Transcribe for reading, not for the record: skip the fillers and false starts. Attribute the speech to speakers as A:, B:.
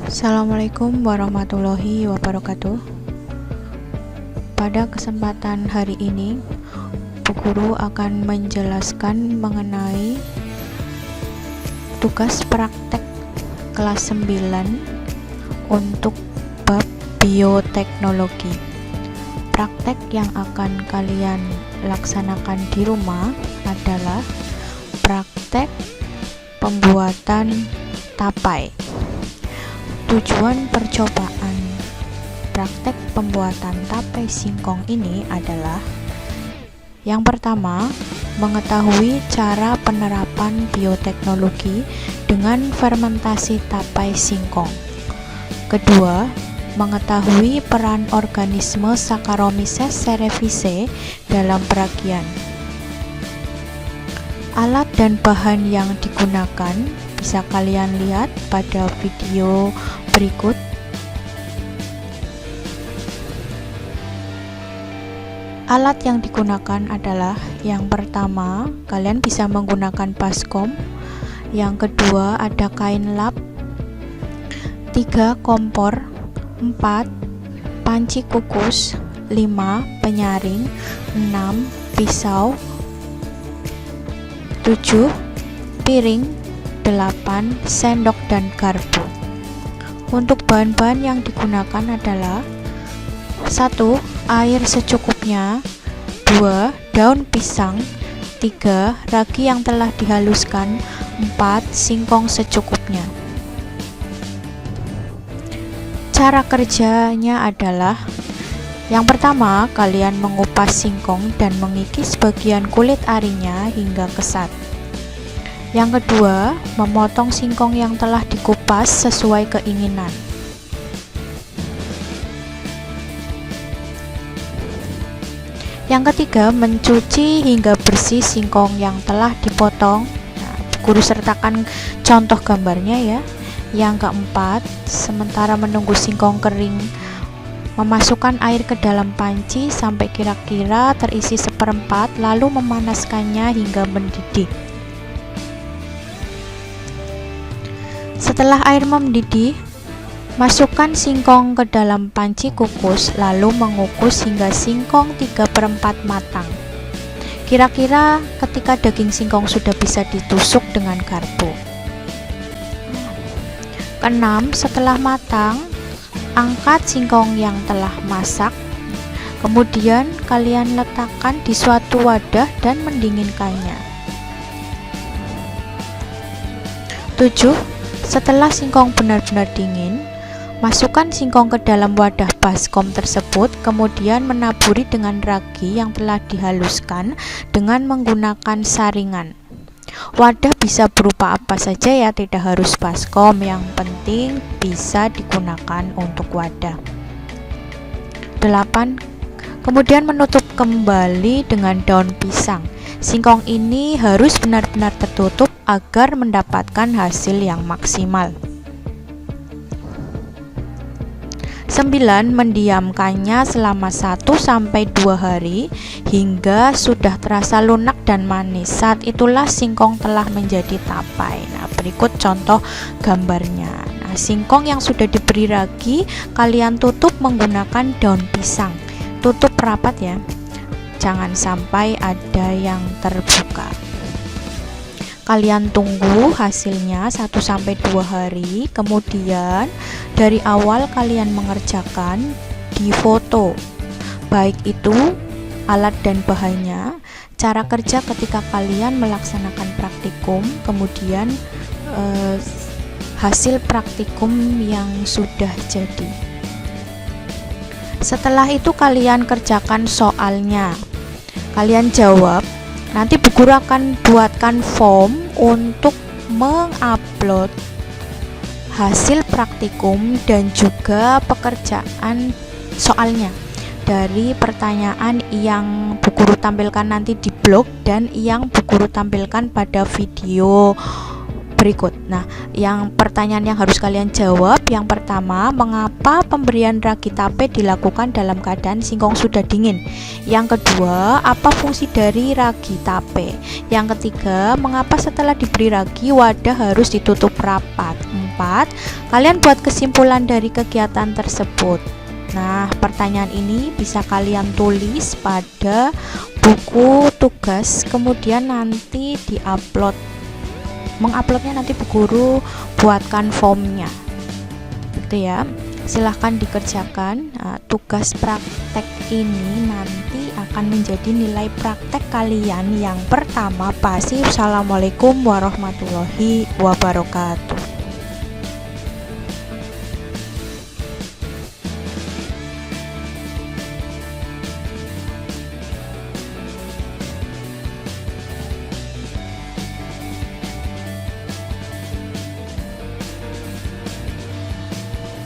A: Assalamualaikum warahmatullahi wabarakatuh. Pada kesempatan hari ini, Bu Guru akan menjelaskan mengenai tugas praktek kelas 9 untuk bab bioteknologi. Praktek yang akan kalian laksanakan di rumah adalah praktek pembuatan tapai. Tujuan percobaan praktek pembuatan tapai singkong ini adalah: yang pertama, mengetahui cara penerapan bioteknologi dengan fermentasi tapai singkong. Kedua, mengetahui peran organisme Saccharomyces cerevisiae dalam peragian. Alat dan bahan yang digunakan bisa kalian lihat pada video berikut. Alat yang digunakan adalah: yang pertama, kalian bisa menggunakan baskom. Yang kedua, ada kain lap. 3, kompor. 4, panci kukus. 5, penyaring. 6, pisau. 7, piring. 8, sendok dan garpu. Untuk bahan-bahan yang digunakan adalah: 1, air secukupnya. 2, daun pisang. 3, ragi yang telah dihaluskan. 4, singkong secukupnya. Cara kerjanya adalah: yang pertama, kalian mengupas singkong dan mengikis bagian kulit arinya hingga kesat. Yang kedua, memotong singkong yang telah dikupas sesuai keinginan. Yang ketiga, mencuci hingga bersih singkong yang telah dipotong. Nah, Guru sertakan contoh gambarnya ya. Yang keempat, sementara menunggu singkong kering, memasukkan air ke dalam panci sampai kira-kira terisi seperempat, lalu memanaskannya hingga mendidih. Setelah air mendidih, masukkan singkong ke dalam panci kukus, lalu mengukus hingga singkong 3/4 matang. Kira-kira ketika daging singkong sudah bisa ditusuk dengan garpu. Keenam, setelah matang, angkat singkong yang telah masak. Kemudian kalian letakkan di suatu wadah dan mendinginkannya. 7, setelah singkong benar-benar dingin, masukkan singkong ke dalam wadah baskom tersebut, kemudian menaburi dengan ragi yang telah dihaluskan dengan menggunakan saringan. Wadah bisa berupa apa saja ya, tidak harus baskom, yang penting bisa digunakan untuk wadah. 8, kemudian menutup kembali dengan daun pisang. Singkong ini harus benar-benar tertutup agar mendapatkan hasil yang maksimal. 9, mendiamkannya selama 1-2 hari hingga sudah terasa lunak dan manis. Saat itulah singkong telah menjadi tapai. Nah, berikut contoh gambarnya. Nah, singkong yang sudah diberi ragi, kalian tutup menggunakan daun pisang. Tutup rapat ya, jangan sampai ada yang terbuka. Kalian tunggu hasilnya 1-2 hari. Kemudian dari awal kalian mengerjakan, difoto, baik itu alat dan bahannya, cara kerja ketika kalian melaksanakan praktikum, kemudian hasil praktikum yang sudah jadi. Setelah itu kalian kerjakan soalnya, kalian jawab. Nanti Bu Guru akan buatkan form untuk mengupload hasil praktikum dan juga pekerjaan soalnya dari pertanyaan yang Bu Guru tampilkan nanti di blog dan yang Bu Guru tampilkan pada video berikut. Nah, yang pertanyaan yang harus kalian jawab, yang pertama, mengapa pemberian ragi tape dilakukan dalam keadaan singkong sudah dingin? Yang kedua, apa fungsi dari ragi tape? Yang ketiga, mengapa setelah diberi ragi wadah harus ditutup rapat? 4. Kalian buat kesimpulan dari kegiatan tersebut. Nah, pertanyaan ini bisa kalian tulis pada buku tugas, kemudian nanti menguploadnya nanti Bu Guru buatkan formnya, gitu ya. Silahkan dikerjakan. Nah, tugas praktek ini nanti akan menjadi nilai praktek kalian yang pertama pasif. Assalamualaikum warahmatullahi wabarakatuh.